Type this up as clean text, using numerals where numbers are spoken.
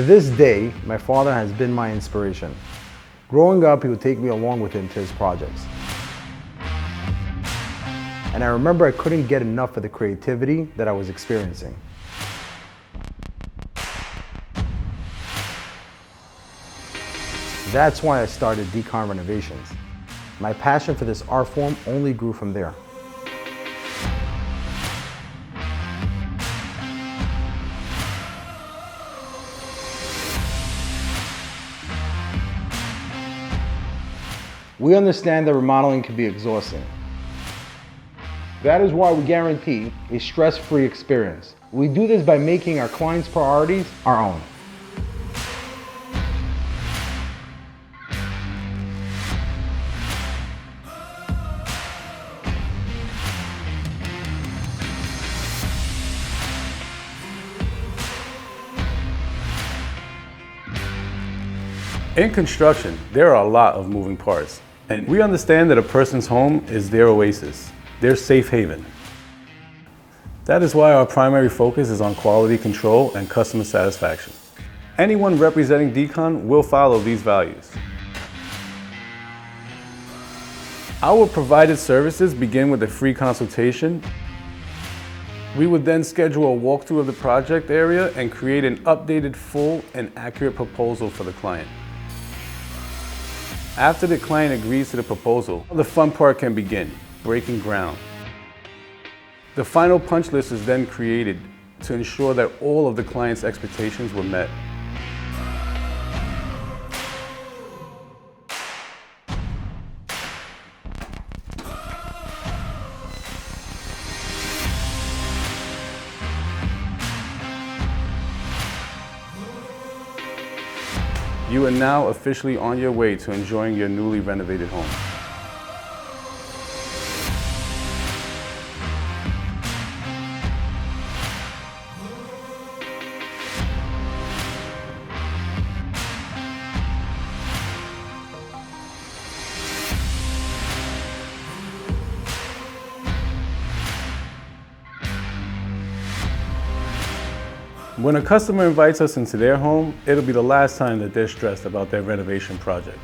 To this day, my father has been my inspiration. Growing up, he would take me along with him to his projects. And I remember I couldn't get enough of the creativity that I was experiencing. That's why I started DCON Renovations. My passion for this art form only grew from there. We understand that remodeling can be exhausting. That is why we guarantee a stress-free experience. We do this by making our clients' priorities our own. In construction, there are a lot of moving parts, and we understand that a person's home is their oasis, their safe haven. That is why our primary focus is on quality control and customer satisfaction. Anyone representing DCON will follow these values. Our provided services begin with a free consultation. We would then schedule a walkthrough of the project area and create an updated, full, and accurate proposal for the client. After the client agrees to the proposal, the fun part can begin, breaking ground. The final punch list is then created to ensure that all of the client's expectations were met. You are now officially on your way to enjoying your newly renovated home. When a customer invites us into their home, it'll be the last time that they're stressed about their renovation project.